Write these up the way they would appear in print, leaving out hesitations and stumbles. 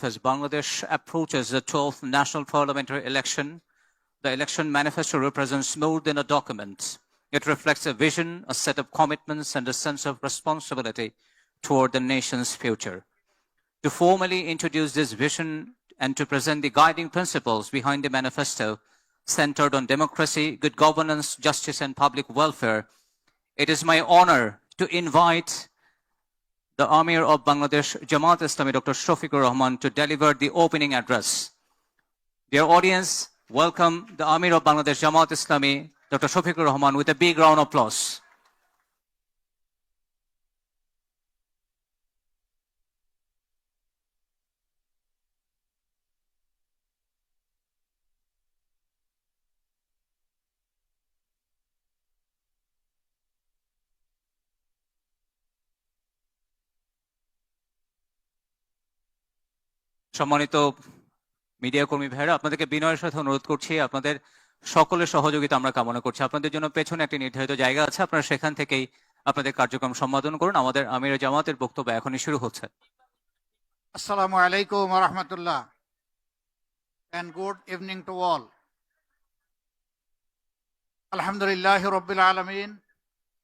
As Bangladesh approaches the 12th national parliamentary election, the election manifesto represents more than a document. It reflects a vision, a set of commitments, and a sense of responsibility toward the nation's future. To formally introduce this vision and to present the guiding principles behind the manifesto, centered on democracy, good governance, justice, and public welfare, it is my honor to invite the Amir of Bangladesh Jamaat Islami, Dr. Shafiqur Rahman, to deliver the opening address. Dear audience, welcome the Amir of Bangladesh Jamaat Islami, Dr. Shafiqur Rahman, with a big round of applause. সম্মানিত media কর্মী ভাইরা, আপনাদেরকে বিনয়ের সাথে অনুরোধ করছি, আপনাদের সকলের সহযোগিতা আমরা কামনা করছি। আপনাদের জন্য পেছনে একটি নির্ধারিত জায়গা আছে, আপনারা সেখান থেকেই আপনাদের কার্যক্রম সম্পাদন করুন। আমাদের আমির জামাতের বক্তব্য এখনই শুরু হচ্ছে। আসসালামু আলাইকুম ওয়া রাহমাতুল্লাহ and good evening to all. Alhamdulillahi rabbil alamin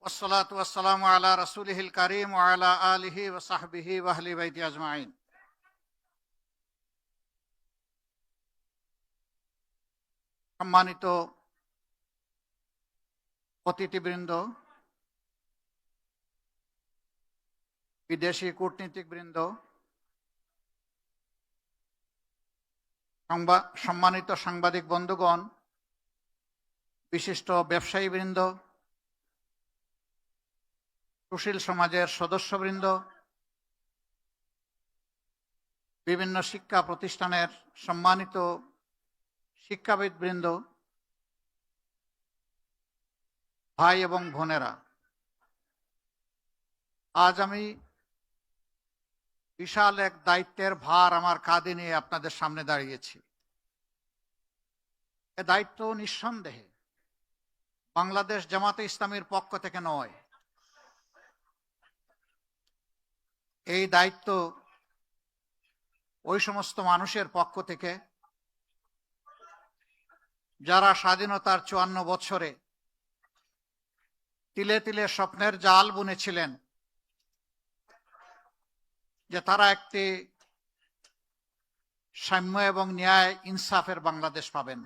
wassalatu wassalamu ala rasulihil karim wa ala alihi wa sahbihi wa ahli baiti ajma'in. সম্মানিত অতিথিবৃন্দ, বিদেশি কূটনীতিকবৃন্দ, সম্মানিত সাংবাদিক বন্ধুগণ, বিশিষ্ট ব্যবসায়ীবৃন্দ, সুশীল সমাজের সদস্যবৃন্দ, বিভিন্ন শিক্ষা প্রতিষ্ঠানের সম্মানিত শিক্ষাবিদবৃন্দ, ভাই এবং বোনেরা, আজ আমি বিশাল এক দায়িত্বের ভার আমার কাঁধে নিয়ে আপনাদের সামনে দাঁড়িয়েছি। এ দায়িত্ব নিঃসন্দেহে বাংলাদেশ জামাতে ইসলামীর পক্ষ থেকে নয়, এই দায়িত্ব ওই সমস্ত মানুষের পক্ষ থেকে যারা স্বাধীনতার 54 বছরে তিলে তিলে স্বপ্নের জাল বুনেছিলেন যে তারা একটি সাম্য এবং ন্যায় ইনসাফের বাংলাদেশ পাবেন।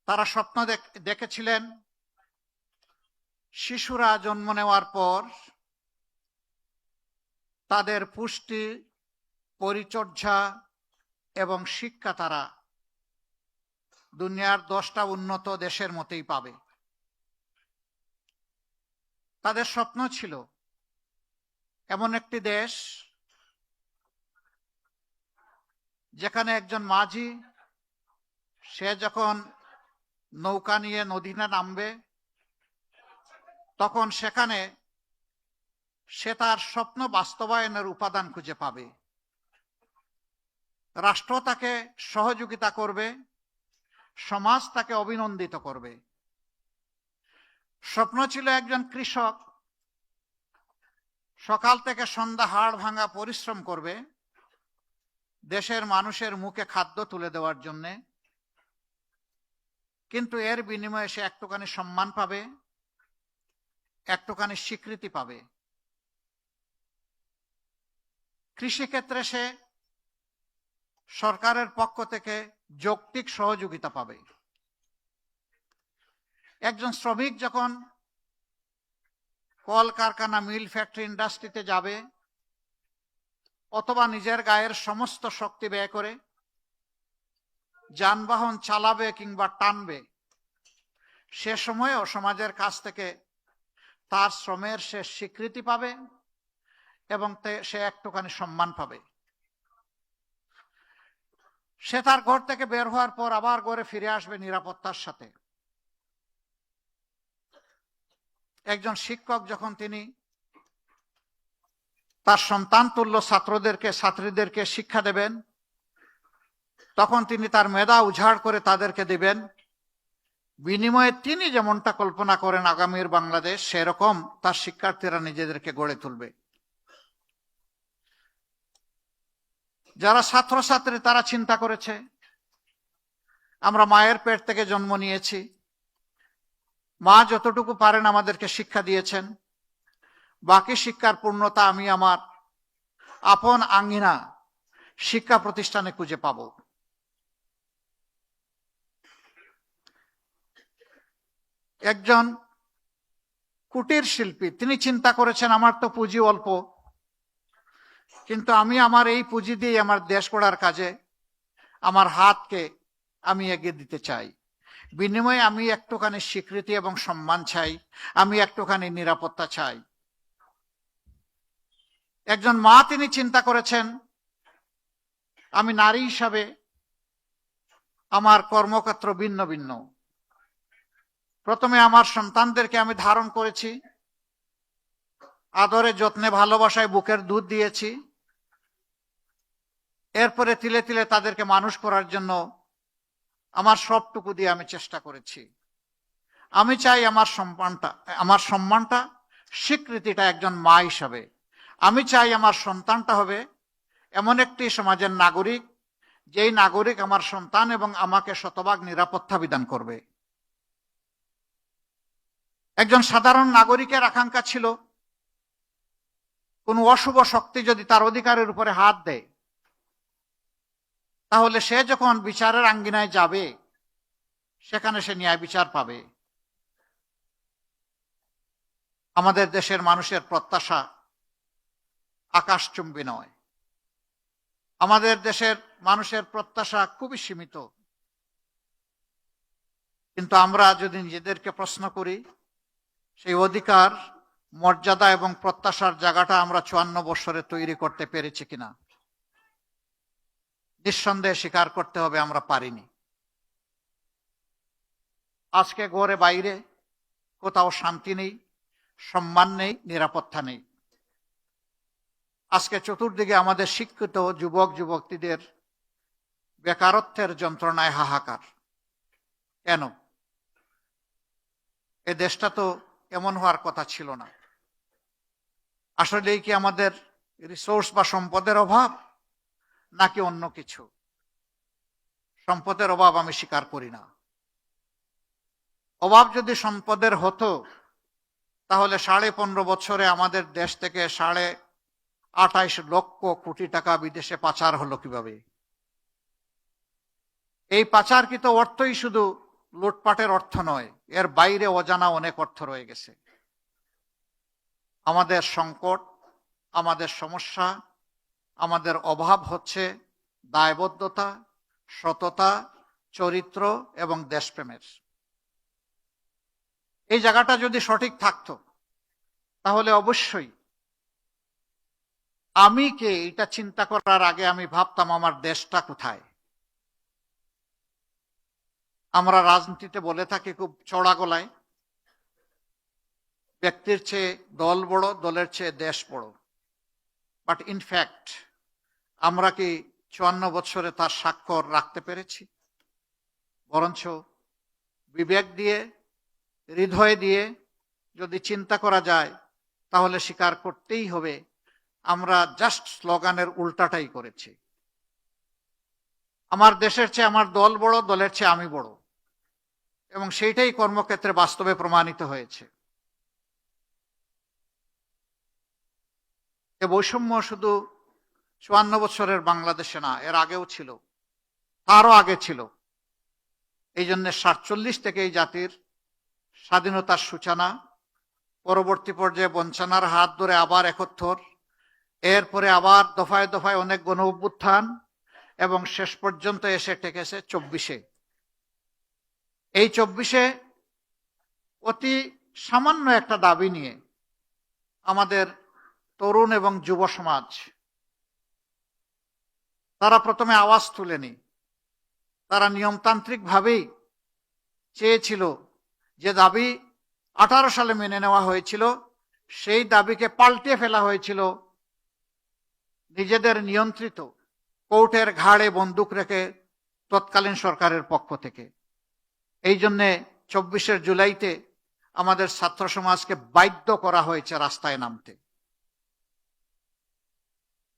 তারা স্বপ্ন দেখেছিলেন শিশুরা জন্ম নেওয়ার পর তাদের পুষ্টি, পরিচর্যা এবং শিক্ষা তারা দুনিয়ার 10টা উন্নত দেশের মতোই পাবে। তাদের স্বপ্ন ছিল এমন একটি দেশ যেখানে একজন মাঝি, সে যখন নৌকা নিয়ে নদীতে নামবে তখন সেখানে সে তার স্বপ্ন বাস্তবায়নের উপাদান খুঁজে পাবে। রাষ্ট্র তাকে সহযোগিতা করবে, সমাজ তাকে অভিনন্দিত করবে। স্বপ্ন ছিল একজন কৃষক সকাল থেকে সন্ধ্যা হাড় ভাঙা পরিশ্রম করবে দেশের মানুষের মুখে খাদ্য তুলে দেওয়ার জন্যে, কিন্তু এর বিনিময়ে সে একটুখানি সম্মান পাবে, একটুখানি স্বীকৃতি পাবে। কৃষিক্ষেত্রে সে সরকারের পক্ষ থেকে যৌক্তিক সহযোগিতা পাবে। একজন শ্রমিক যখন কলকারখানা, মিল, ফ্যাক্টরি, ইন্ডাস্ট্রিতে যাবে অথবা নিজের গায়ের সমস্ত শক্তি ব্যয় করে যানবাহন চালাবে কিংবা টানবে, সে সময়েও সমাজের কাছ থেকে তার শ্রমের সে স্বীকৃতি পাবে এবং সে একটুখানি সম্মান পাবে। সে তার ঘর থেকে বের হওয়ার পর আবার ঘরে ফিরে আসবে নিরাপত্তার সাথে। একজন শিক্ষক যখন তিনি তার সন্তান তুল্য ছাত্রীদেরকে শিক্ষা দেবেন, তখন তিনি তার মেধা উজাড় করে তাদেরকে দিবেন, বিনিময়ে তিনি যেমনটা কল্পনা করেন আগামীর বাংলাদেশ, সেরকম তার শিক্ষার্থীরা নিজেদেরকে গড়ে তুলবে। যারা ছাত্রছাত্রী তারা চিন্তা করেছে, আমরা মায়ের পেট থেকে জন্ম নিয়েছি, মা যতটুকু পারেন আমাদেরকে শিক্ষা দিয়েছেন, বাকি শিক্ষার পূর্ণতা আমি আমার আপন আঙ্গিনা শিক্ষা প্রতিষ্ঠানে খুঁজে পাব। একজন কুটির শিল্পী তিনি চিন্তা করেছেন, আমার তো পুঁজি অল্প, কিন্তু আমি আমার এই পুঁজি দিয়ে আমার দেশ গড়ার কাজে আমার হাতকে আমি এগিয়ে দিতে চাই। বিনিময়ে আমি একটুখানি স্বীকৃতি এবং সম্মান চাই, আমি একটুখানি নিরাপত্তা চাই। একজন মা তিনি চিন্তা করেছেন, আমি নারী হিসাবে আমার কর্মক্ষেত্র ভিন্ন ভিন্ন। প্রথমে আমার সন্তানদেরকে আমি ধারণ করেছি, আদরে যত্নে ভালোবাসায় বুকের দুধ দিয়েছি, এরপরে তিলে তিলে তাদেরকে মানুষ করার জন্য আমার সবটুকু দিয়ে আমি চেষ্টা করেছি। আমি চাই আমার সম্মানটা স্বীকৃতিটা একজন মা হিসাবে। আমি চাই আমার সন্তানটা হবে এমন একটি সমাজের নাগরিক, যেই নাগরিক আমার সন্তান এবং আমাকে শতভাগ নিরাপত্তা বিধান করবে। একজন সাধারণ নাগরিকের আকাঙ্ক্ষা ছিল, কোন অশুভ শক্তি যদি তার অধিকারের উপরে হাত দেয়, তাহলে সে যখন বিচারের আঙ্গিনায় যাবে সেখানে সে ন্যায় বিচার পাবে। আমাদের দেশের মানুষের প্রত্যাশা আকাশচুম্বী নয়। আমাদের দেশের মানুষের প্রত্যাশা খুবই সীমিত। কিন্তু আমরা যদি নিজেদেরকে প্রশ্ন করি, সেই অধিকার, মর্যাদা এবং প্রত্যাশার জায়গাটা আমরা 54 বছরে তৈরি করতে পেরেছি কিনা, নিঃসন্দেহে স্বীকার করতে হবে আমরা পারিনি। আজকে ঘরে বাইরে কোথাও শান্তি নেই, সম্মান নেই, নিরাপত্তা নেই। আজকে চতুর্দিকে আমাদের শিক্ষিত যুবক যুবতীদের বেকারত্বের যন্ত্রণায় হাহাকার। কেন? এ দেশটা তো এমন হওয়ার কথা ছিল না। আসলেই কি আমাদের রিসোর্স বা সম্পদের অভাব, নাকি অন্য কিছু? সম্পদের অভাব আমি স্বীকার করি না। অভাব যদি সম্পদের হতো, তাহলে 15.5 বছরে আমাদের দেশ থেকে 28.5 লক্ষ কোটি টাকা বিদেশে পাচার হলো কিভাবে? এই পাচারকৃত অর্থই শুধু লুটপাটের অর্থ নয়, এর বাইরে অজানা অনেক অর্থ রয়ে গেছে। আমাদের সংকট, আমাদের সমস্যা, আমাদের অভাব হচ্ছে দায়বদ্ধতা, সততা, চরিত্র এবং দেশপ্রেমের। এই জায়গাটা যদি সঠিক থাকতো, তাহলে অবশ্যই আমি কে এটা চিন্তা করার আগে আমি ভাবতাম আমার দেশটা কোথায়। আমরা রাজনীতিতে বলে থাকি খুব চড়া গলায়, ব্যক্তির চেয়ে দল বড়, দলের চেয়ে দেশ বড়। বাট ইনফ্যাক্ট আমরা কি 54 বছরে তার স্বাক্ষর রাখতে পেরেছি? বরঞ্চ বিবেক দিয়ে, হৃদয় দিয়ে যদি চিন্তা করা যায়, তাহলে স্বীকার করতেই হবে আমরা জাস্ট স্লোগানের উল্টাটাই করেছি। আমার দেশের চেয়ে আমার দল বড়, দলের চেয়ে আমি বড়, এবং সেইটাই কর্মক্ষেত্রে বাস্তবে প্রমাণিত হয়েছে। এ বৈষম্য শুধু 54 বছরের বাংলাদেশে না, এর আগেও ছিল, তারও আগে ছিল। এই জন্য 47 থেকে এই জাতির স্বাধীনতার সূচনা, পরবর্তী পর্যায়ে বঞ্চনার হাত ধরে আবার 71, এরপরে আবার দফায় দফায় অনেক গণ অভ্যুত্থান, এবং শেষ পর্যন্ত এসে ঠেকেছে 24-এ। এই 24-এ অতি সামান্য একটা দাবি নিয়ে আমাদের তরুণ এবং যুব সমাজ তারা প্রথমে আওয়াজ তুলেনি। তারা নিয়মতান্ত্রিক ভাবেই চেয়েছিল যে দাবি 18 সালে মেনে নেওয়া হয়েছিল, সেই দাবিকে পাল্টে ফেলা হয়েছিল নিজেদের নিয়ন্ত্রিত কোর্টের ঘাড়ে বন্দুক রেখে তৎকালীন সরকারের পক্ষ থেকে। এই জন্যে 24 জুলাইতে আমাদের ছাত্র সমাজকে বাধ্য করা হয়েছে রাস্তায় নামতে।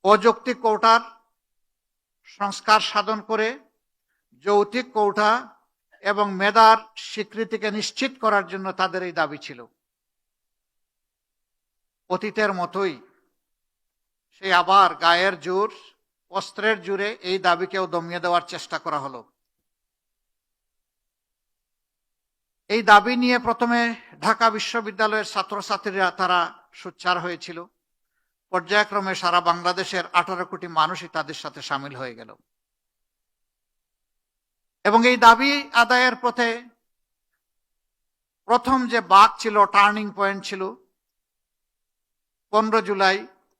অযৌক্তিক কোটার সংস্কার সাধন করে যৌক্তিক কৌঠা এবং মেধার স্বীকৃতিকে নিশ্চিত করার জন্য তাদের এই দাবি ছিল। অতীতের মতোই সেই আবার গায়ের জোর, অস্ত্রের জোরে এই দাবিকেও দমিয়ে দেওয়ার চেষ্টা করা হলো। এই দাবি নিয়ে প্রথমে ঢাকা বিশ্ববিদ্যালয়ের ছাত্রছাত্রীরা তারা সোচ্চার হয়েছিল। পর্যায়ক্রমে সারা বাংলাদেশের 18 কোটি মানুষই তাদের সাথে সামিল হয়ে গেল এবং এই দাবি আদায়ের পথে প্রথম যে বাঁক ছিল, টার্নিং পয়েন্ট ছিল 15 জুলাই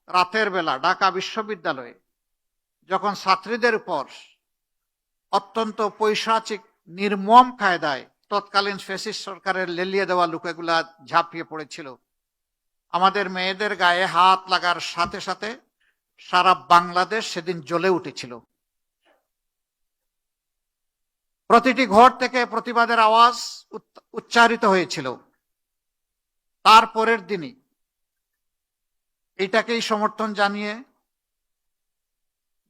রাতের বেলা ঢাকা বিশ্ববিদ্যালয়ে যখন ছাত্রীদের উপর অত্যন্ত পৈশাচিক নির্মম কায়দায় তৎকালীন ফ্যাসিস্ট সরকারের লেলিয়ে দেওয়া লোকেগুলা ঝাঁপিয়ে পড়েছিল। আমাদের মেয়েদের গায়ে হাত লাগার সাথে সাথে সারা বাংলাদেশ সেদিন জ্বলে উঠেছিল। প্রতিটি ঘর থেকে প্রতিবাদের আওয়াজ উচ্চারিত হয়েছিল। তার পরের দিনই এটাকেই সমর্থন জানিয়ে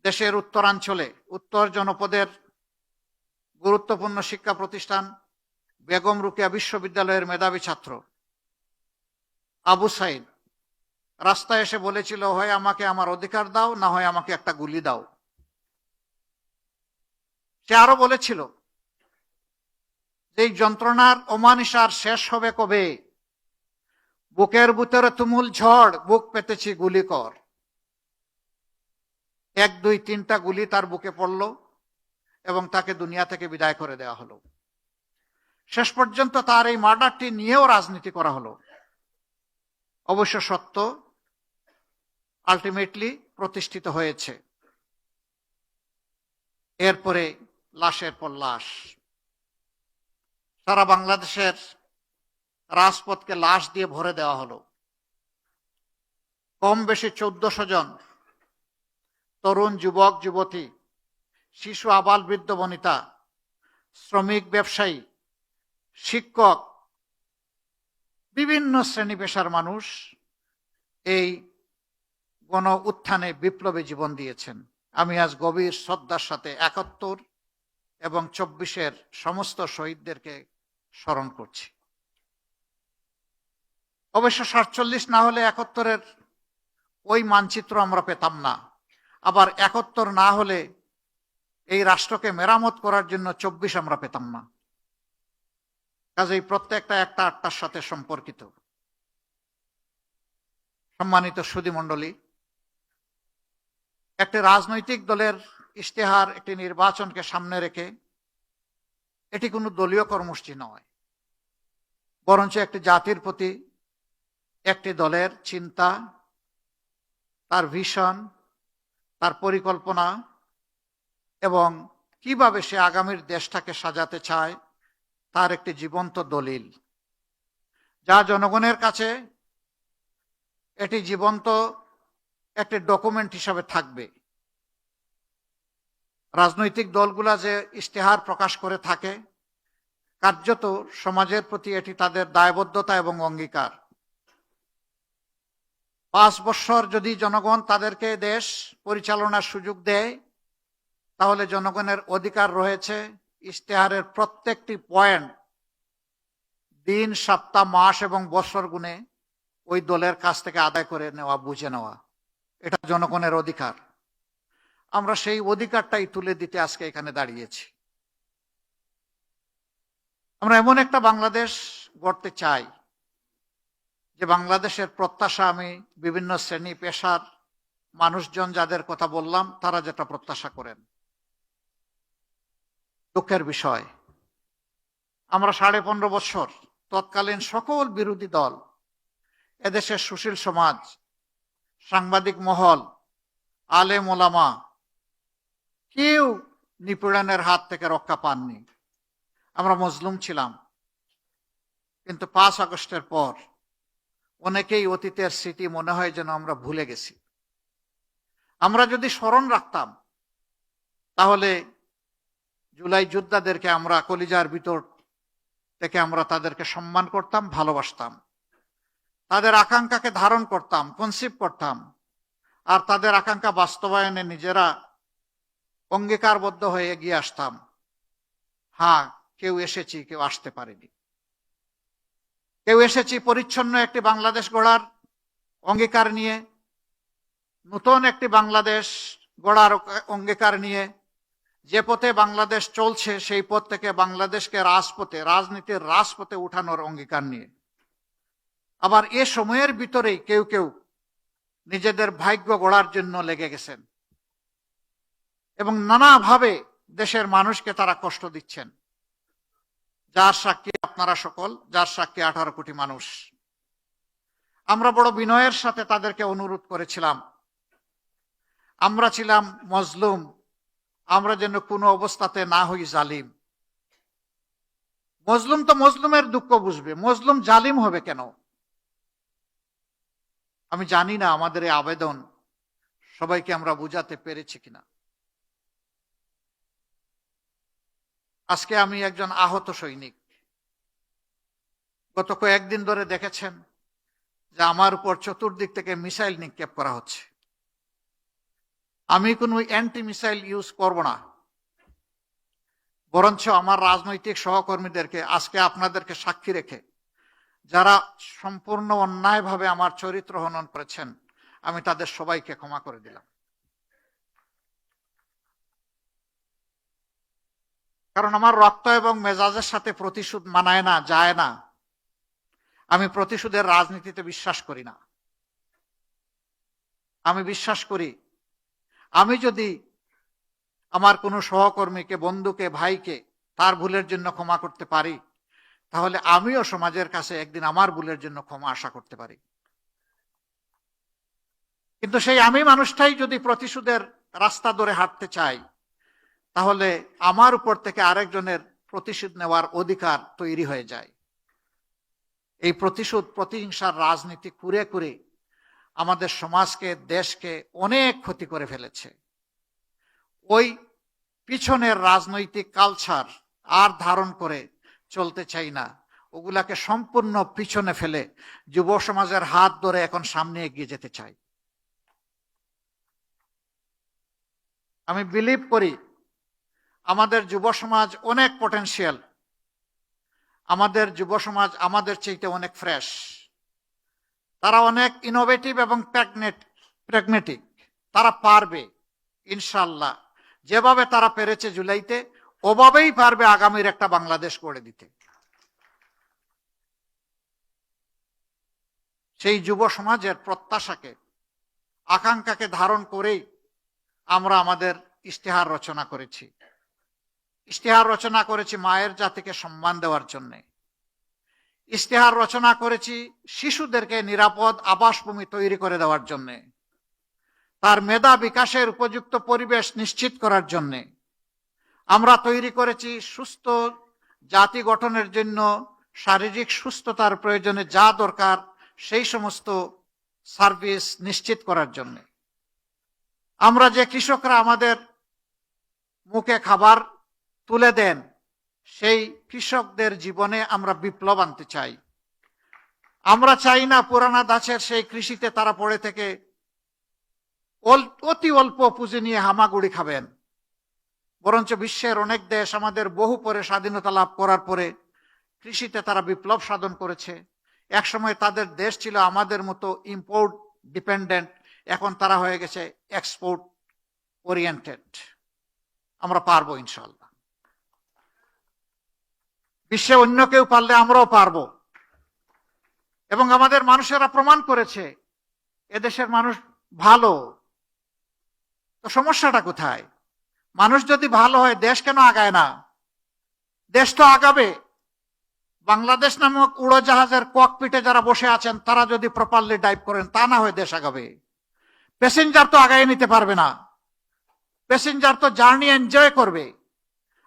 দেশের উত্তরাঞ্চলে উত্তর জনপদের গুরুত্বপূর্ণ শিক্ষা প্রতিষ্ঠান বেগম রোকেয়া বিশ্ববিদ্যালয়ের মেধাবী ছাত্র আবু সাইদ রাস্তায় এসে বলেছিল, হয় আমাকে আমার অধিকার দাও, না হয় আমাকে একটা গুলি দাও। সে আরো বলেছিল, এই যন্ত্রণার অমানিসার শেষ হবে কবে? বুকের ভিতরে তুমুল ঝড়, বুক পেতেছি গুলি কর। 1, 2, 3টা গুলি তার বুকে পড়ল এবং তাকে দুনিয়া থেকে বিদায় করে দেওয়া হলো। শেষ পর্যন্ত তার এই মার্ডারটি নিয়েও রাজনীতি করা হলো। অবশ্য সত্য আলটিমেটলি প্রতিষ্ঠিত হয়েছে। এরপরে লাশের পর লাশ সারা বাংলাদেশের রাজপথকে লাশ দিয়ে ভরে দেওয়া হলো। কম বেশি 1400 জন তরুণ, যুবক, যুবতী, শিশু, আবাল, বৃদ্ধ, বনিতা, শ্রমিক, ব্যবসায়ী, শিক্ষক, বিভিন্ন শ্রেণী পেশার মানুষ এই গণ উত্থানে বিপ্লবী জীবন দিয়েছেন। আমি আজ গভীর শ্রদ্ধার সাথে 71 এবং 24-এর সমস্ত শহীদদেরকে স্মরণ করছি। অবশ্য 47 না হলে 71-এর ওই মানচিত্র আমরা পেতাম না। আবার 71 না হলে এই রাষ্ট্রকে মেরামত করার জন্য 24 আমরা পেতাম না। কাজেই প্রত্যেকটা একটা আটটার সাথে সম্পর্কিত। সম্মানিত সুধীমণ্ডলী, একটি রাজনৈতিক দলের ইশতেহার একটি নির্বাচনকে সামনে রেখে এটি কোনো দলীয় কর্মসূচি নয়, বরঞ্চ একটি জাতির প্রতি একটি দলের চিন্তা, তার ভিশন, তার পরিকল্পনা এবং কিভাবে সে আগামীর দেশটাকে সাজাতে চায় তার একটি জীবন্ত দলিল, যা জনগণের কাছে এটি জীবন্ত একটি ডকুমেন্ট হিসাবে থাকবে। রাজনৈতিক দলগুলা যে ইশতেহার প্রকাশ করে থাকে, কার্যত সমাজের প্রতি এটি তাদের দায়বদ্ধতা এবং অঙ্গীকার। 5 বছর যদি জনগণ তাদেরকে দেশ পরিচালনার সুযোগ দেয়, তাহলে জনগণের অধিকার রয়েছে ইশতেহারের প্রত্যেকটি পয়েন্ট দিন, সপ্তাহ, মাস এবং বছর গুণে ওই দলের কাছ থেকে আদায় করে নেওয়া, বুঝে নেওয়া। এটা জনগণের অধিকার। আমরা সেই অধিকারটাই তুলে দিতে আজকে এখানে দাঁড়িয়েছি। আমরা এমন একটা বাংলাদেশ গড়তে চাই যে বাংলাদেশের প্রত্যাশা, আমি বিভিন্ন শ্রেণী পেশার মানুষজন যাদের কথা বললাম তারা যেটা প্রত্যাশা করেন। দুঃখের বিষয়, আমরা 15.5 বছর তৎকালীন সকল বিরোধী দল, এদেশের সুশীল সমাজ, সাংবাদিক মহল, আলেম ওলামা কেউ নিপীড়নের হাত থেকে রক্ষা পাননি। আমরা মজলুম ছিলাম। কিন্তু 5 আগস্টের পর অনেকেই অতীতের স্মৃতি মনে হয় যেন আমরা ভুলে গেছি। আমরা যদি স্মরণ রাখতাম তাহলে জুলাই যোদ্ধাদেরকে আমরা কলিজার ভিতর থেকে আমরা তাদেরকে সম্মান করতাম, ভালোবাসতাম, তাদের আকাঙ্ক্ষাকে ধারণ করতাম, কনসিভ করতাম, আর তাদের আকাঙ্ক্ষা বাস্তবায়নে নিজেরা অঙ্গীকারবদ্ধ হয়ে এগিয়ে আসতাম। হ্যাঁ, কেউ এসেছি, কেউ আসতে পারেনি। কেউ এসেছি পরিচ্ছন্ন একটি বাংলাদেশ গড়ার অঙ্গীকার নিয়ে, নতুন একটি বাংলাদেশ গড়ার অঙ্গীকার নিয়ে। যে পথে বাংলাদেশ চলছে সেই পথ থেকে বাংলাদেশকে রাজপথে, রাজনীতির রাজপথে উঠানোর অঙ্গীকার নিয়ে। আবার এ সময়ের ভিতরেই কেউ কেউ নিজেদের ভাগ্য গড়ার জন্য লেগে গেছেন এবং নানাভাবে দেশের মানুষকে তারা কষ্ট দিচ্ছেন, যার সাক্ষী আপনারা সকল, যার সাক্ষী 18 কোটি মানুষ। আমরা বড় বিনয়ের সাথে তাদেরকে অনুরোধ করেছিলাম, আমরা ছিলাম মজলুম, আমরা যেন কোনো অবস্থাতে না হই জালিম। মজলুম তো মজলুমের দুঃখ বুঝবে, মজলুম জালিম হবে কেন? আমি জানি না আমাদের এই আবেদন সবাইকে আমরা বুঝাতে পেরেছি কিনা। আজকে আমি একজন আহত সৈনিক। গত কয়েকদিন ধরে দেখেছেন যে আমার উপর চতুর্দিক থেকে মিসাইল নিক্ষেপ করা হচ্ছে। আমি কোনো অ্যান্টি মিসাইল ইউজ করব না, বরঞ্চ আমার রাজনৈতিক সহকর্মীদেরকে, আজকে আপনাদেরকে সাক্ষী রেখে যারা সম্পূর্ণ অন্যায়ভাবে আমার চরিত্র হনন করেছেন, আমি তাদের সবাইকে ক্ষমা করে দিলাম। কারণ আমার রক্ত এবং মেজাজের সাথে প্রতিশোধ মানায় না, যায় না। আমি প্রতিশোধের রাজনীতিতে বিশ্বাস করি না। আমি বিশ্বাস করি, আমি যদি আমার কোনো সহকর্মীকে, বন্ধুকে, ভাইকে তার ভুলের জন্য ক্ষমা করতে পারি, তাহলে আমিও সমাজের কাছে একদিন আমার ভুলের জন্য ক্ষমা আশা করতে পারি। কিন্তু সেই আমি মানুষটাই যদি প্রতিশোধের রাস্তা ধরে হাঁটতে চাই, তাহলে আমার উপর থেকে আরেকজনের প্রতিশোধ নেওয়ার অধিকার তৈরি হয়ে যায়। এই প্রতিশোধ, প্রতিহিংসার রাজনীতি করে করে আমাদের সমাজকে, দেশকে অনেক ক্ষতি করে ফেলেছে। ওই পিছনের রাজনৈতিক কালচার আর ধারণ করে চলতে চাই না। ওগুলাকে সম্পূর্ণ পিছনে ফেলে যুব সমাজের হাত ধরে এখন সামনে এগিয়ে যেতে চাই। আমি বিলিভ করি আমাদের যুব সমাজ অনেক পটেনশিয়াল। আমাদের যুব সমাজ আমাদের চাইতে অনেক ফ্রেশ, তারা অনেক ইনোভেটিভ এবং প্র্যাগমেটিক। তারা পারবে ইনশাআল্লাহ, যেভাবে তারা পেরেছে জুলাইতে, ওভাবেই পারবে আগামীর একটা বাংলাদেশ গড়ে দিতে। সেই যুব সমাজের প্রত্যাশাকে, আকাঙ্ক্ষাকে ধারণ করেই আমরা আমাদের ইশতেহার রচনা করেছি। ইশতেহার রচনা করেছি মায়ের জাতিকে সম্মান দেওয়ার জন্য। ইশতেহার রচনা করেছি শিশুদেরকে নিরাপদ আবাসভূমি তৈরি করে দেওয়ার জন্য, তার মেধা বিকাশের উপযুক্ত পরিবেশ নিশ্চিত করার জন্য। আমরা তৈরি করেছি সুস্থ জাতি গঠনের জন্য শারীরিক সুস্থতার প্রয়োজনে যা দরকার সেই সমস্ত সার্ভিস নিশ্চিত করার জন্য। আমরা যে কৃষকরা আমাদের মুখে খাবার তুলে দেন, সেই কৃষকদের জীবনে আমরা বিপ্লব আনতে চাই। আমরা চাই না পুরানা ধাঁচের সেই কৃষিতে তারা পড়ে থেকে অতি অল্প পুঁজি নিয়ে হামাগুড়ি খাবেন। বরঞ্চ বিশ্বের অনেক দেশ আমাদের বহু পরে স্বাধীনতা লাভ করার পরে কৃষিতে তারা বিপ্লব সাধন করেছে। একসময় তাদের দেশ ছিল আমাদের মতো ইম্পোর্ট ডিপেন্ডেন্ট, এখন তারা হয়ে গেছে এক্সপোর্ট ওরিয়েন্টেড। আমরা পারবো ইনশাআল্লাহ। বিশ্বে অন্য কেউ পারলে আমরাও পারবো। এবং আমাদের মানুষেরা প্রমাণ করেছে এদেশের মানুষ ভালো। তো সমস্যাটা কোথায়? মানুষ যদি ভালো হয় দেশ কেন আগায় না? দেশ তো আগাবে। বাংলাদেশ নামক উড়োজাহাজের ককপিটে যারা বসে আছেন তারা যদি প্রপারলি ডাইভ করেন, তা না হয় দেশ আগাবে। প্যাসেঞ্জার তো আগায় নিতে পারবে না, প্যাসেঞ্জার তো জার্নি এনজয় করবে।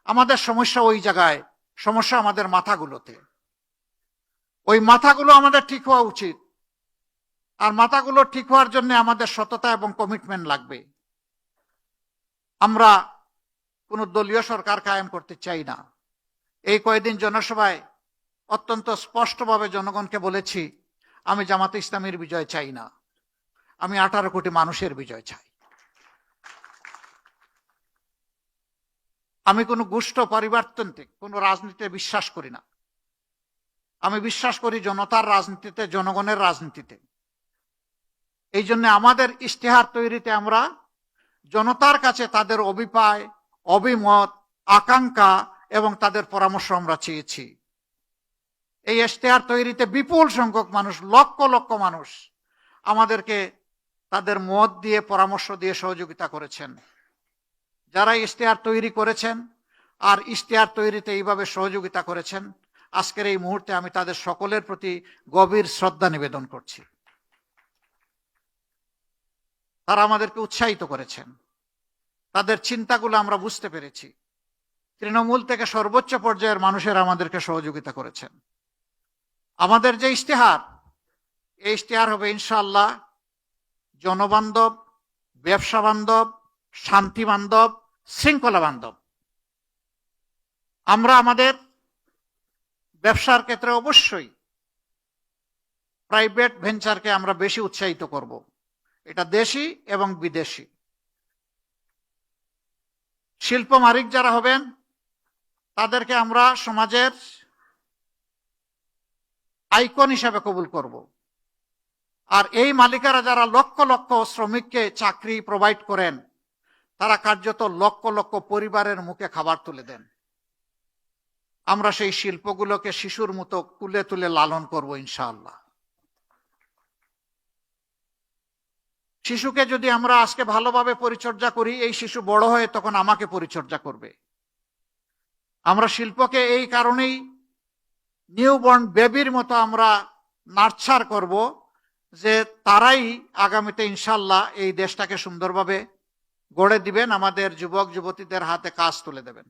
আমাদের সমস্যা ওই জায়গায়, সমস্যা আমাদের মাথাগুলোতে। ওই মাথাগুলো আমাদের ঠিক হওয়া উচিত। আর মাথাগুলো ঠিক হওয়ার জন্য আমাদের সততা এবং কমিটমেন্ট লাগবে। আমরা কোনো দলীয় সরকার কায়েম করতে চাই না। এই কয়েকদিন জনসভায় অত্যন্ত স্পষ্টভাবে জনগণকে বলেছি, আমি জামাতে ইসলামীর বিজয় চাই না, আমি 18 কোটি মানুষের বিজয় চাই। আমি কোনো গোষ্ঠ পরিবর্তনতে কোনো রাজনীতিতে বিশ্বাস করি না। আমি বিশ্বাস করি জনতার রাজনীতিতে, জনগণের রাজনীতিতে। এই জন্য আমাদের ইশতেহার তৈরিতে আমরা জনতার কাছে তাদের অভিপ্রায়, অভিমত, আকাঙ্ক্ষা এবং তাদের পরামর্শ আমরা চেয়েছি। এই ইশতেহার তৈরিতে বিপুল সংখ্যক মানুষ, লক্ষ লক্ষ মানুষ আমাদেরকে তাদের মত দিয়ে, পরামর্শ দিয়ে সহযোগিতা করেছেন। যারা ইশতেহার তৈরি করেছেন আর ইশতেহার তৈরিতে এইভাবে সহযোগিতা করেছেন, আজকের এই মুহূর্তে আমি তাদের সকলের প্রতি গভীর শ্রদ্ধা নিবেদন করছি। তারা আমাদেরকে উৎসাহিত করেছেন, তাদের চিন্তাগুলো আমরা বুঝতে পেরেছি। তৃণমূল থেকে সর্বোচ্চ পর্যায়ের মানুষেরা আমাদেরকে সহযোগিতা করেছেন। আমাদের যে ইশতেহার, এই ইশতেহার হবে ইনশাআল্লাহ জনবান্ধব, ব্যবসা বান্ধব, শান্তি বান্ধব, শৃঙ্খলা বান্ধব। আমরা আমাদের ব্যবসার ক্ষেত্রে অবশ্যই প্রাইভেট ভেঞ্চারকে আমরা বেশি উৎসাহিত করব, এটা দেশি এবং বিদেশি। শিল্প মালিক যারা হবেন তাদেরকে আমরা সমাজের আইকন হিসাবে কবুল করব। আর এই মালিকারা যারা লক্ষ লক্ষ শ্রমিককে চাকরি প্রোভাইড করেন, তারা কার্যত লক্ষ লক্ষ পরিবারের মুখে খাবার তুলে দেন। আমরা সেই শিল্পগুলোকে শিশুর মতো কুলে তুলে লালন করব ইনশাআল্লাহ। শিশুকে যদি আমরা আজকে ভালোভাবে পরিচর্যা করি, এই শিশু বড় হয়ে তখন আমাকে পরিচর্যা করবে। আমরা শিল্পকে এই কারণেই নিউবর্ন বেবির মতো আমরা নার্চার করব যে তারাই আগামীতে ইনশাআল্লাহ এই দেশটাকে সুন্দরভাবে গড়ে দিবেন, আমাদের যুবক যুবতীদের হাতে কাজ তুলে দেবেন।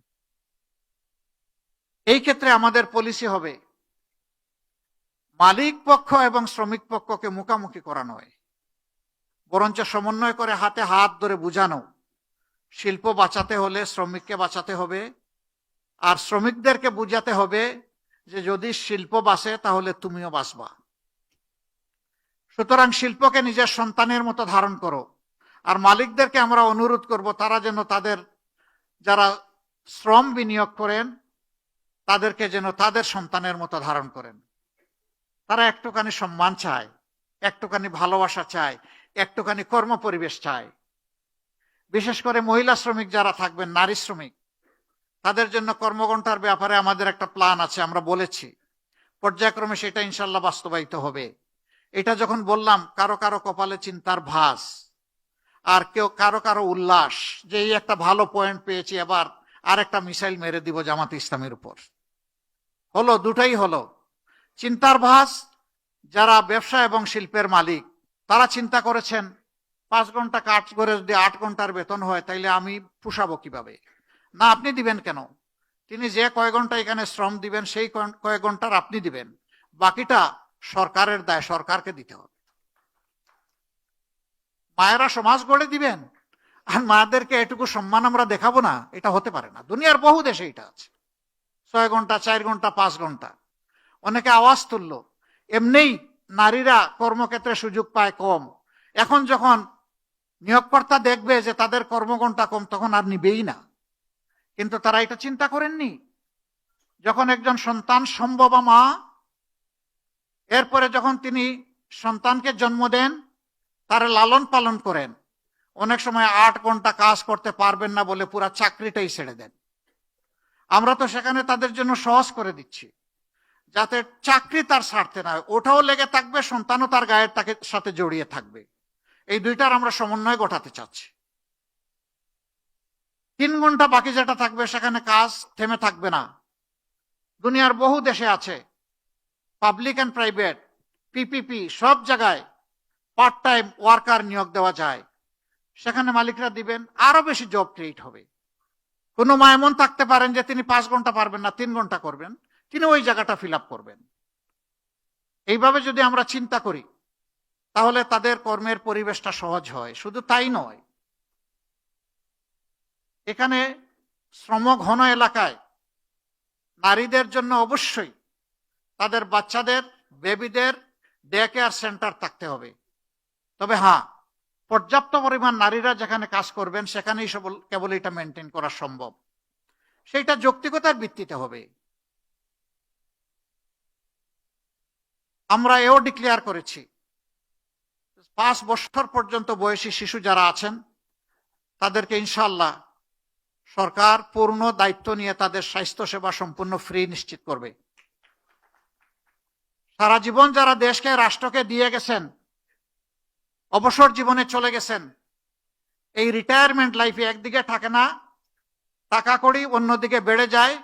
এই ক্ষেত্রে আমাদের পলিসি হবে মালিক পক্ষ এবং শ্রমিক পক্ষকে মুখামুখি করা নয়, বরঞ্চ সমন্বয় করে হাতে হাত ধরে বুঝানো। শিল্প বাঁচাতে হলে শ্রমিককে বাঁচাতে হবে, আর শ্রমিকদেরকে বুঝাতে হবে যে যদি শিল্প বাঁচে তাহলে তুমিও বাঁচবা। সুতরাং শিল্পকে নিজের সন্তানের মতো ধারণ করো। আর মালিকদেরকে আমরা অনুরোধ করব তারা যেন তাদের যারা শ্রম বিনিয়োগ করেন তাদেরকে যেন তাদের সন্তানের মতো ধারণ করেন। তারা একটুখানি সম্মান চায়, একটুখানি ভালোবাসা চায়, একটুখানি কর্ম পরিবেশ চায়। বিশেষ করে মহিলা শ্রমিক যারা থাকবেন, নারী শ্রমিক, তাদের জন্য কর্মঘণ্টার ব্যাপারে আমাদের একটা প্ল্যান আছে, আমরা বলেছি। পর্যায়ক্রমে সেটা ইনশাল্লাহ বাস্তবায়িত হবে। এটা যখন বললাম, কারো কারো কপালে চিন্তার ভাঁজ, আর কেউ কারো কারো উল্লাস যে এই একটা ভালো পয়েন্ট পেয়েছি, এবার আর একটা মিসাইল মেরে দিব জামাত ইসলামের উপর। হলো, দুটাই হলো। চিন্তার ভাঁজ যারা ব্যবসা এবং শিল্পের মালিক, তারা চিন্তা করেছেন 5 ঘন্টা কাজ করে যদি 8 ঘন্টার বেতন হয় তাইলে আমি পোষাবো কিভাবে? না, আপনি দিবেন কেন? তিনি যে কয়েক ঘন্টা এখানে শ্রম দিবেন সেই কয়েক ঘন্টার আপনি দিবেন, বাকিটা সরকারের দায়, সরকারকে দিতে হবে। মায়েরা সমাজ গড়ে দিবেন আর মায়েদেরকে এটুকু সম্মান আমরা দেখাবো না, এটা হতে পারে না। দুনিয়ার বহু দেশে এটা আছে। 6 ঘন্টা, 4 ঘন্টা, 5 ঘন্টা। অনেকে আওয়াজ তুললো, এমনিই নারীরা কর্মক্ষেত্রে সুযোগ পায় কম। এখন যখন নিয়োগকর্তা দেখবে যে তাদের কর্মঘণ্টা কম, তখন আর নিবেই না। কিন্তু তারা এটা চিন্তা করেননি। যখন একজন সন্তান সম্ভবা মা, এরপরে যখন তিনি সন্তানকে জন্ম দেন, তারা লালন পালন করেন, অনেক সময় 8 ঘন্টা কাজ করতে পারবেন না বলে পুরা চাকরিটাই ছেড়ে দেন। আমরা তো সেখানে তাদের জন্য সহজ করে দিচ্ছি, যাতে চাকরি তার ছাড়তে না হয়, ওটাও লেগে থাকবে, সন্তানও তার গায়ের সাথে জড়িয়ে থাকবে। এই দুইটার আমরা সমন্বয় ঘটাতে চাচ্ছি। 3 ঘন্টা বাকি যেটা থাকবে সেখানে কাজ থেমে থাকবে না। দুনিয়ার বহু দেশে আছে, পাবলিক অ্যান্ড প্রাইভেট, পিপিপি, সব জায়গায় পার্ট টাইম ওয়ার্কার নিয়োগ দেওয়া যায়। সেখানে মালিকরা দিবেন, আরো বেশি জব ক্রিয়েট হবে। কোনো মা এমন থাকতে পারেন যে তিনি 5 ঘন্টা পারবেন না, 3 ঘন্টা করবেন, তিনি ওই জায়গাটা ফিল আপ করবেন। এইভাবে যদি আমরা চিন্তা করি তাহলে তাদের কর্মের পরিবেশটা সহজ হয়। শুধু তাই নয়, এখানে শ্রম ঘন এলাকায় নারীদের জন্য অবশ্যই তাদের বাচ্চাদের, বেবিদের ডে কেয়ার সেন্টার থাকতে হবে। তবে হ্যাঁ, পর্যাপ্ত পরিমাণ নারীরা যেখানে কাজ করবেন সেখানেই কেবল এটা মেনটেন করা সম্ভব। সেটা যৌক্তিকতার ভিত্তিতে হবে। আমরা এও ডিক্লেয়ার করেছি 5 বছর পর্যন্ত বয়সী শিশু যারা আছেন তাদেরকে ইনশাআল্লাহ সরকার পূর্ণ দায়িত্ব নিয়ে তাদের স্বাস্থ্য সেবা সম্পূর্ণ ফ্রি নিশ্চিত করবে। সারা জীবন যারা দেশকে রাষ্ট্রকে দিয়ে গেছেন, অবসর জীবনে চলে গেছেন, এই রিটায়ারমেন্ট লাইফে একদিকে থাকে না টাকা কড়ি, অন্যদিকে বেড়ে যায়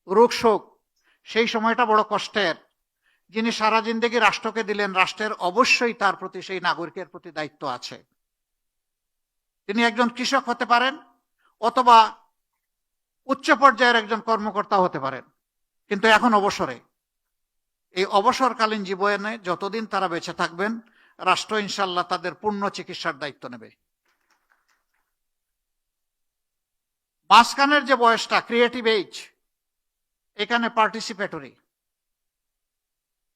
রোগ শোক, সেই সময়টা বড় কষ্টের। যিনি সারা জিন্দেগি রাষ্ট্রকে দিলেন, রাষ্ট্রের অবশ্যই তার প্রতি, সেই নাগরিকের প্রতি দায়িত্ব আছে। তিনি একজন কৃষক হতে পারেন অথবা উচ্চ পর্যায়ের একজন কর্মকর্তা হতে পারেন, কিন্তু এখন অবসরে, এই অবসরকালীন জীবনে যতদিন তারা বেঁচে থাকবেন রাষ্ট্র ইনশাল্লাহ তাদের পূর্ণ চিকিৎসার দায়িত্ব নেবে। মাঝখানের যে বয়সটা ক্রিয়েটিভ এজ, এখানে পার্টিসিপেটরি,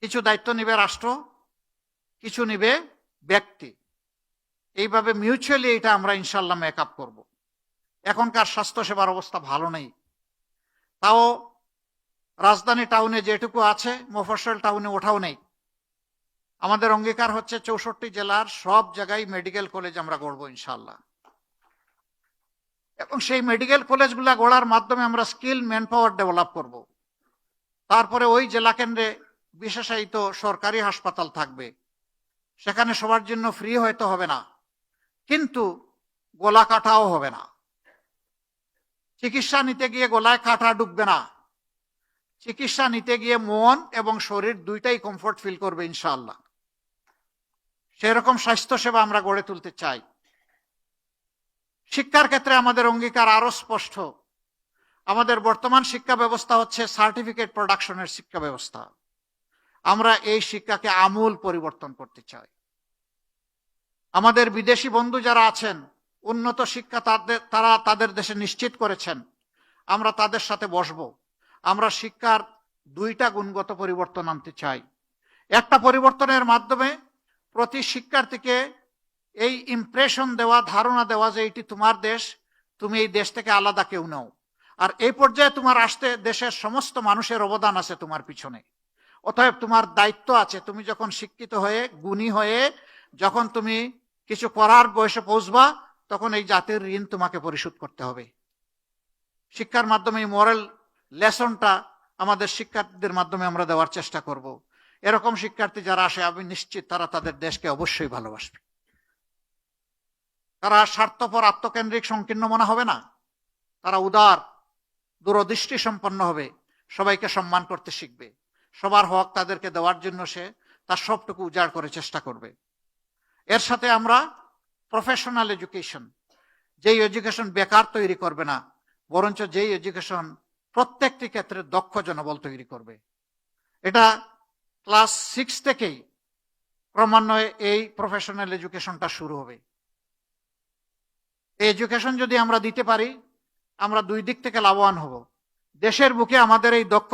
কিছু দায়িত্ব নিবে রাষ্ট্র, কিছু নিবে ব্যক্তি, এইভাবে মিউচুয়ালি এটা আমরা ইনশাল্লাহ মেকআপ করব। এখনকার স্বাস্থ্য সেবার অবস্থা ভালো নেই, তাও রাজধানী টাউনে যেটুকু আছে মফস্বল টাউনে ওঠাও নেই। আমাদের অঙ্গীকার হচ্ছে 64 জেলার সব জায়গায় মেডিকেল কলেজ আমরা গড়ব ইনশাল্লাহ, এবং সেই মেডিকেল কলেজগুলা গড়ার মাধ্যমে আমরা স্কিল ম্যান পাওয়ার ডেভেলপ করব। তারপরে ওই জেলা কেন্দ্রে বিশেষায়িত সরকারি হাসপাতাল থাকবে, সেখানে সবার জন্য ফ্রি হয়তো হবে না, কিন্তু গলা কাটাও হবে না। চিকিৎসা নিতে গিয়ে গলায় কাটা ঢুকবে না, চিকিৎসা নিতে গিয়ে মন এবং শরীর দুইটাই কমফোর্ট ফিল করবে ইনশাআল্লাহ। সেরকম স্বাস্থ্য সেবা আমরা গড়ে তুলতে চাই। শিক্ষার ক্ষেত্রে আমাদের অঙ্গীকার আরো স্পষ্ট। আমাদের বর্তমান শিক্ষা ব্যবস্থা হচ্ছে সার্টিফিকেট প্রোডাকশনের শিক্ষা ব্যবস্থা। আমরা এই শিক্ষাকে আমূল পরিবর্তন করতে চাই। আমাদের বিদেশি বন্ধু যারা আছেন, উন্নত শিক্ষা তারা তাদের দেশে নিশ্চিত করেছেন, আমরা তাদের সাথে বসবো। আমরা শিক্ষার দুইটা গুণগত পরিবর্তন আনতে চাই। একটা পরিবর্তনের মাধ্যমে প্রতি শিক্ষার্থীকে এই ইমপ্রেশন দেওয়া, ধারণা দেওয়া যে এটি তোমার দেশ, তুমি এই দেশ থেকে আলাদা কেউ নও, আর এই পর্যায়ে তোমার আসতে দেশের সমস্ত মানুষের অবদান আছে তোমার পিছনে, অতএব তোমার দায়িত্ব আছে। তুমি যখন শিক্ষিত হয়ে গুণী হয়ে যখন তুমি কিছু করার বয়সে পৌঁছবা, তখন এই জাতির ঋণ তোমাকে পরিশোধ করতে হবে। শিক্ষার মাধ্যমে এই মোরাল লেসনটা আমাদের শিক্ষার্থীদের মাধ্যমে আমরা দেওয়ার চেষ্টা করব। এরকম শিক্ষার্থী যারা আসে, আমি নিশ্চিত তারা তাদের দেশকে অবশ্যই ভালোবাসবে। তারা স্বার্থপর, আত্মকেন্দ্রিক, সংকীর্ণ মনে হবে না। তারা উদার, দূরদৃষ্টি সম্পন্ন হবে, সবাইকে সম্মান করতে শিখবে, সবার হক তাদেরকে দেওয়ার জন্য সে তার সবটুকু উজাড় করে চেষ্টা করবে। এর সাথে আমরা প্রফেশনাল এডুকেশন, যেই এডুকেশন বেকার তৈরি করবে না, বরঞ্চ যেই এডুকেশন প্রত্যেকটি ক্ষেত্রে দক্ষ জনবল তৈরি করবে, এটা ক্লাস 6 থেকেই ক্রমান্বয়ে এই প্রফেশনাল এডুকেশনটা শুরু হবে। এই এডুকেশন যদি আমরা দিতে পারি, আমরা দুই দিক থেকে লাভবান হব। দেশের বুকে আমাদের এই দক্ষ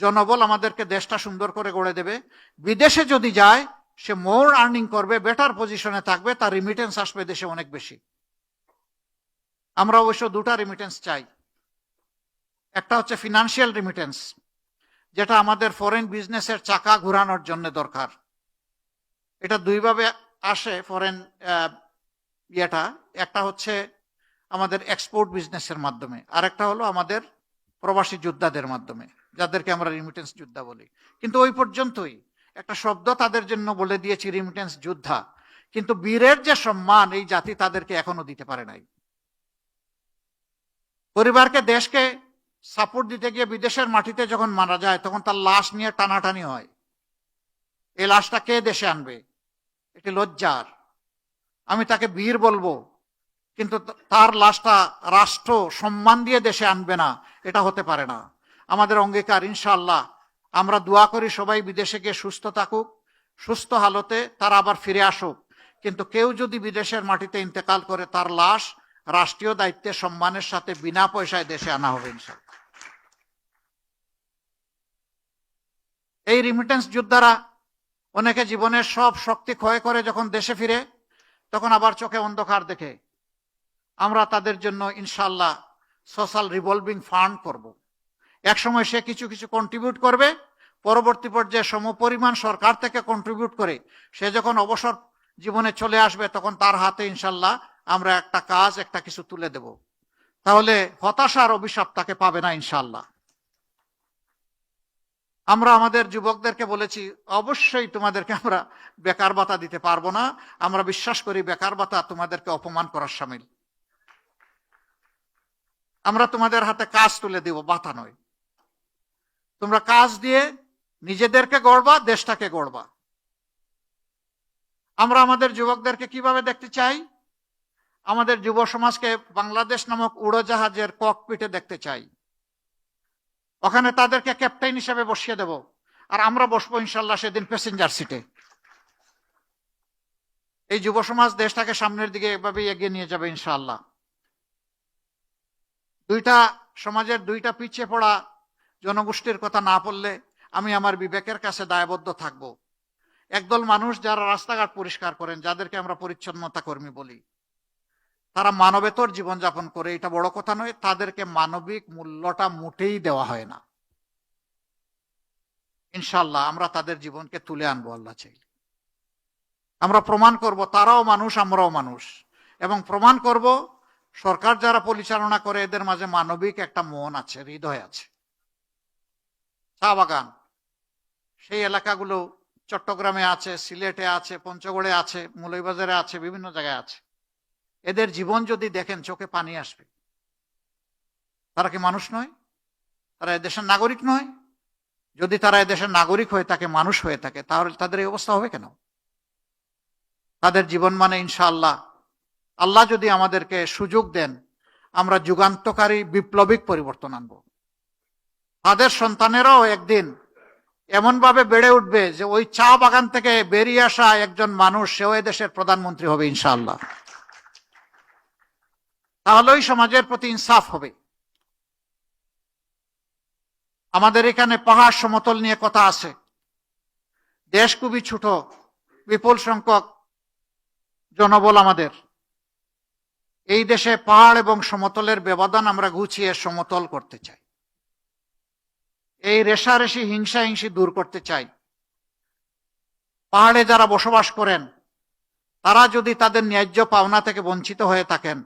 জনবল আমাদেরকে দেশটা সুন্দর করে গড়ে দেবে। বিদেশে যদি যায়, সে মোর আর্নিং করবে, বেটার পজিশনে থাকবে, তার রিমিটেন্স আসবে দেশে অনেক বেশি। আমরা অবশ্য দুটা রিমিটেন্স চাই। একটা হচ্ছে ফিনান্সিয়াল রিমিটেন্স, যেটা আমাদের ফরেন বিজনেসের চাকা ঘোরানোর জন্য দরকার। এটা দুইভাবে আসে ফরেন ইয়েটা, একটা হচ্ছে আমাদের এক্সপোর্ট বিজনেসের মাধ্যমে, আর একটা হলো আমাদের প্রবাসী যোদ্ধাদের মাধ্যমে, যাদেরকে আমরা রিমিটেন্স যোদ্ধা বলি। কিন্তু ওই পর্যন্তই, একটা শব্দ তাদের জন্য বলে দিয়েছি রিমিটেন্স যোদ্ধা, কিন্তু বীরের যে সম্মান এই জাতি তাদেরকে এখনো দিতে পারে নাই। পরিবারকে, দেশকে সাপোর্ট দিতে গিয়ে বিদেশের মাটিতে যখন মারা যায়, তখন তার লাশ নিয়ে টানাটানি হয়। এই লাশটা কে দেশে আনবে? এটি লজ্জার। আমি তাকে বীর বলবো, কিন্তু তার লাশটা রাষ্ট্র সম্মান দিয়ে দেশে আনবে না, এটা হতে পারে না। আমাদের অঙ্গীকার ইনশাআল্লাহ, আমরা দোয়া করি সবাই বিদেশে গিয়ে সুস্থ থাকুক, সুস্থ হালতে তারা আবার ফিরে আসুক, কিন্তু কেউ যদি বিদেশের মাটিতে ইন্তেকাল করে, তার লাশ রাষ্ট্রীয় দায়িত্বে সম্মানের সাথে বিনা পয়সায় দেশে আনা হবে ইনশাআল্লাহ। এই রিমিটেন্স যোদ্ধারা অনেকে জীবনের সব শক্তি ক্ষয় করে যখন দেশে ফিরে, তখন আবার চোখে অন্ধকার দেখে। আমরা তাদের জন্য ইনশাআল্লাহ সোশ্যাল রিভলভিং ফান্ড করব। একসময় সে কিছু কিছু কন্ট্রিবিউট করবে, পরবর্তী পর্যায়ে সমপরিমাণ সরকার থেকে কন্ট্রিবিউট করে সে যখন অবসর জীবনে চলে আসবে তখন তার হাতে ইনশাল্লাহ আমরা একটা কাজ, একটা কিছু তুলে দেব। তাহলে হতাশার অভিশাপ তাকে পাবে না ইনশাল্লাহ। আমরা আমাদের যুবকদেরকে বলেছি, অবশ্যই তোমাদেরকে আমরা বেকার ভাতা দিতে পারবো না। আমরা বিশ্বাস করি বেকার ভাতা তোমাদেরকে অপমান করার শামিল। আমরা তোমাদের হাতে কাজ তুলে দিব, ভাতা নয়। তোমরা কাজ দিয়ে নিজেদেরকে গড়বা, দেশটাকে গড়বা। আমরা আমাদের যুবকদেরকে কিভাবে দেখতে চাই? আমাদের যুব সমাজকে বাংলাদেশ নামক উড়োজাহাজের ককপিটে দেখতে চাই। ওখানে তাদেরকে ক্যাপ্টেন হিসেবে বসিয়ে দেব, আর আমরা বসবো ইনশাল্লাহ সেদিন প্যাসেঞ্জার সিটে। এই যুব সমাজ দেশটাকে সামনের দিকে এভাবে এগিয়ে নিয়ে যাবে ইনশাআল্লাহ। সমাজের দুইটা পিছিয়ে পড়া জনগোষ্ঠীর কথা না বললে আমি আমার বিবেকের কাছে দায়বদ্ধ থাকব। একদল মানুষ যারা রাস্তাঘাট পরিষ্কার করেন, যাদেরকে আমরা পরিচ্ছন্নতা কর্মী বলি, তারা মানবেতর জীবনযাপন করে, এটা বড় কথা নয়। তাদেরকে মানবিক মূল্যটা মোটেই দেওয়া হয় না। ইনশাল্লাহ আমরা তাদের জীবনকে তুলে আনবো আল্লাহ চাই। আমরা প্রমাণ করব তারাও মানুষ, আমরাও মানুষ, এবং প্রমাণ করব সরকার যারা পরিচালনা করে এদের মাঝে মানবিক একটা মন আছে, হৃদয় আছে। চা বাগান সেই এলাকাগুলো চট্টগ্রামে আছে, সিলেটে আছে, পঞ্চগড়ে আছে, মৌলভীবাজারে আছে, বিভিন্ন জায়গায় আছে। এদের জীবন যদি দেখেন চোখে পানি আসবে। তারা কি মানুষ নয়? তারা এদেশের নাগরিক নয়? যদি তারা এদেশের নাগরিক হয়ে থাকে, মানুষ হয়ে থাকে, তাহলে তাদের এই অবস্থা হবে কেন? তাদের জীবন মানে ইনশাআল্লাহ, আল্লাহ যদি আমাদেরকে সুযোগ দেন, আমরা যুগান্তকারী বিপ্লবিক পরিবর্তন আনব। তাদের সন্তানেরাও একদিন এমন ভাবে বেড়ে উঠবে যে ওই চা বাগান থেকে বেরিয়ে আসা একজন মানুষ, সেও দেশের প্রধানমন্ত্রী হবে ইনশাআল্লাহ। তাহলে ওই সমাজের প্রতি ইনসাফ হবে। আমাদের এখানে পাহাড় সমতল নিয়ে কথা আছে। দেশ খুবই ছোট, বিপুল সংখ্যক জনবল আমাদের। এই দেশে পাহাড় এবং সমতলের ব্যবধান আমরা ঘুচিয়ে সমতল করতে চাই। এই রেশারেশি, হিংসা হিংসি দূর করতে চাই। পাহাড়ে যারা বসবাস করেন তারা যদি তাদের ন্যায্য পাওনা থেকে বঞ্চিত হয়ে থাকেন,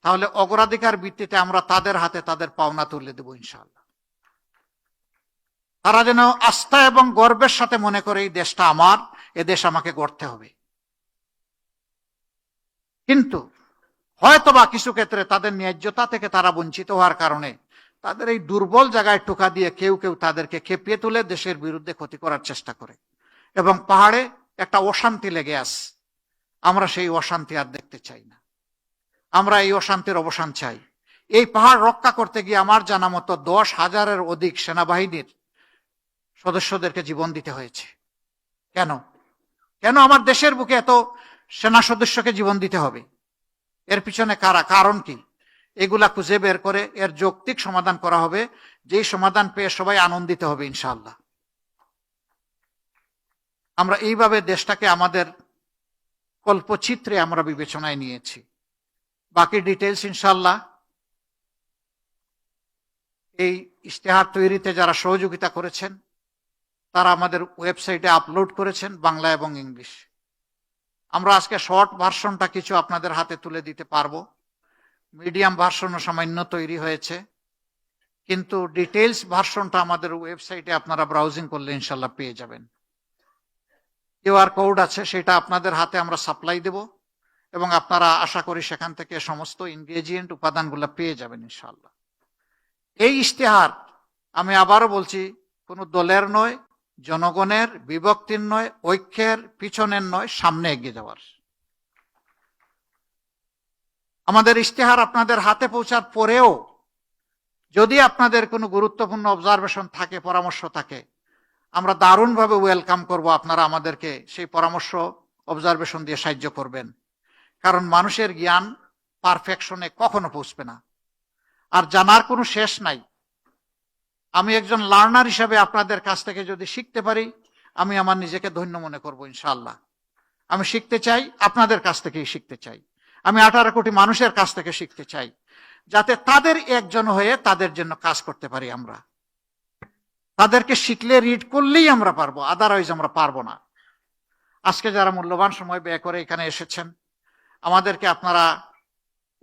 তাহলে অগ্রাধিকার ভিত্তিতে আমরা তাদের হাতে তাদের পাওনা তুলে দেব ইনশাআল্লাহ। তারা যেন আস্থা এবং গর্বের সাথে মনে করে এই দেশটা আমার, এ দেশ আমাকে গড়তে হবে। কিন্তু হয়তোবা কিছু ক্ষেত্রে তাদের ন্যায্যতা থেকে তারা বঞ্চিত হওয়ার কারণে তাদের এই দুর্বল জায়গায় টোকা দিয়ে কেউ কেউ তাদেরকে খেপিয়ে তুলে দেশের বিরুদ্ধে ক্ষতি করার চেষ্টা করে, এবং পাহাড়ে একটা অশান্তি লেগে আছে। আমরা সেই অশান্তি আর দেখতে চাই না। আমরা এই অশান্তির অবসান চাই। এই পাহাড় রক্ষা করতে গিয়ে আমার জানা মতো 10,000-এর অধিক সেনাবাহিনীর সদস্যদেরকে জীবন দিতে হয়েছে। কেন? কেন আমার দেশের বুকে এত সেনা সদস্যকে জীবন দিতে হবে? এর পিছনে কারা, কারণ কি? এগুলা খুঁজে বের করে এর যৌক্তিক সমাধান করা হবে, যেই সমাধান পেয়ে সবাই আনন্দিত হবে ইনশাআল্লাহ। আমরা এইভাবে দেশটাকে আমাদের কল্পচিত্রে আমরা বিবেচনায় নিয়েছি। বাকি ডিটেলস ইনশাআল্লাহ এই ইশতেহার তৈরিতে যারা সহযোগিতা করেছেন তারা আমাদের ওয়েবসাইটে আপলোড করেছেন, বাংলা এবং ইংলিশ। আমরা আজকে শর্ট ভার্সনটা কিছু আপনাদের হাতে তুলে দিতে পারবো। মিডিয়াম ভার্সনও সামান্য তৈরি হয়েছে, কিন্তু ডিটেলস ভার্সনটা আমাদের ওয়েবসাইটে আপনারা ব্রাউজিং করলে ইনশাল্লাহ পেয়ে যাবেন। কিউআর কোড আছে, সেটা আপনাদের হাতে আমরা সাপ্লাই দেব, এবং আপনারা আশা করি সেখান থেকে সমস্ত ইনগ্রেডিয়েন্ট উপাদানগুলো পেয়ে যাবেন ইনশাল্লাহ। এই ইশতেহার, আমি আবারও বলছি, কোনো দলের নয়, জনগণের, বিভক্তির নয়, ঐক্যের, পিছনের নয়, সামনে এগিয়ে যাওয়ার। আমাদের ইশতেহার আপনাদের হাতে পৌঁছার পরেও যদি আপনাদের কোনো গুরুত্বপূর্ণ অবজারভেশন থাকে, পরামর্শ থাকে, আমরা দারুণভাবে ওয়েলকাম করব। আপনারা আমাদেরকে সেই পরামর্শ, অবজারভেশন দিয়ে সাহায্য করবেন। কারণ মানুষের জ্ঞান পারফেকশনে কখনো পৌঁছবে না, আর জানার কোনো শেষ নাই। আমি একজন লার্নার হিসাবে আপনাদের কাছ থেকে যদি শিখতে পারি, আমি আমার নিজেকে ধন্য মনে করব ইনশাআল্লাহ। আমি শিখতে চাই, আপনাদের কাছ থেকেই শিখতে চাই। আমি 18 কোটি মানুষের কাছ থেকে শিখতে চাই। যাতে তাদের একজন হয়ে তাদের জন্য কাজ করতে পারি আমরা। তাদেরকে শিখলে রিড করলেই আমরা পারবো, আদারওয়াইজ আমরা পারবো না। আজকে যারা মূল্যবান সময় ব্যয় করে এখানে এসেছেন, আমাদেরকে আপনারা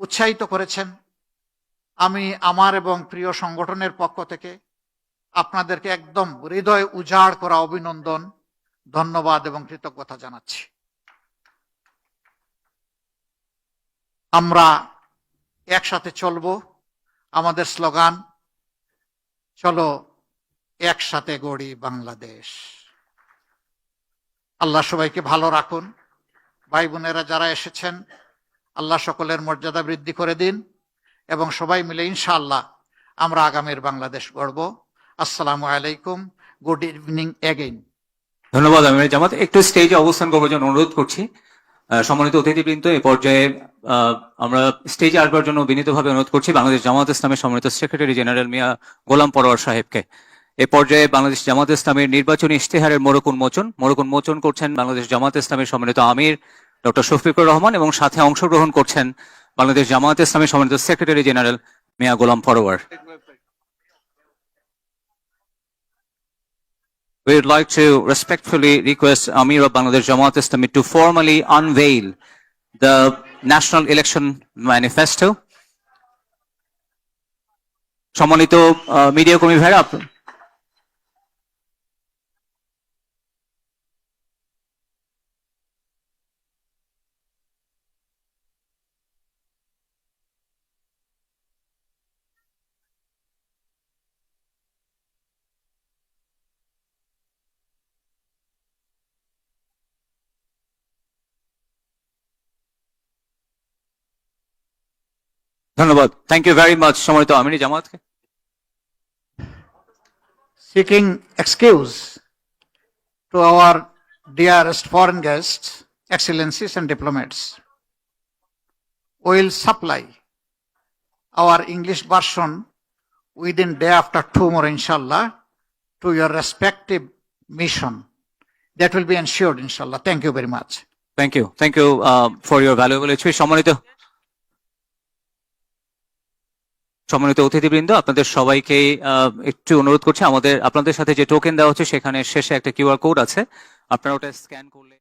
উৎসাহিত করেছেন, আমি আমার এবং প্রিয় সংগঠনের পক্ষ থেকে আপনাদেরকে একদম হৃদয় উজাড় করা অভিনন্দন, ধন্যবাদ এবং কৃতজ্ঞতা জানাচ্ছি। আমরা একসাথে চলবো। আমাদের স্লোগান, চলো একসাথে গড়ি বাংলাদেশ। আল্লাহ সবাইকে ভালো রাখুন। ভাই বোনেরা যারা এসেছেন, আল্লাহ সকলের মর্যাদা বৃদ্ধি করে দিন এবং সবাই মিলে ইনশাআল্লাহ আমরা আগামীর বাংলাদেশ গড়ব। আসসালামু আলাইকুম, গুড ইভিনিং এগেইন। ধন্যবাদ আমির জামাত। একটু স্টেজে অবস্থান করবার জন্য অনুরোধ করছি। সম্মানিত অতিথিবৃন্দ, এই পর্যায়ে আমরা স্টেজে আসবার জন্য বিনীতভাবে অনুরোধ করছি বাংলাদেশ জামাত ইসলামের সম্মানিত সেক্রেটারি জেনারেল মিয়া গোলাম পরোয়ার সাহেবকে। এ পর্যায়ে বাংলাদেশ জামাত ইসলামের নির্বাচনী ইশতেহারের মোড়ক উন্মোচন করছেন বাংলাদেশ জামাত ইসলামের সম্মানিত আমির ডক্টর শফিকুর রহমান এবং সাথে অংশগ্রহণ করছেন বাংলাদেশ জামাত ইসলামের সম্মানিত secretary general Mia Golam Parwar. We would like to respectfully request Amir of Bangladesh Jamaat Islami to formally unveil the National Election Manifesto. সম্মানিত মিডিয়া কর্মী ভাইরা, ধন্যবাদ। থ্যাংক ইউ ভেরি মাচ সম্মানিত আমির জামাতকে। Seeking excuse to our dearest foreign guests, excellencies and diplomats, we will supply our English version within day after tomorrow, inshallah, to your respective mission. That will be ensured, inshallah. Thank you very much. Thank you for your valuable speech. সম্মানিত অতিথিবৃন্দ, আপনাদের সবাইকে একটু অনুরোধ করছি, আপনাদের সাথে যে টোকেন দেওয়া হচ্ছে সেখানে শেষে একটা কিউআর কোড আছে, আপনারা ওটা স্ক্যান করলে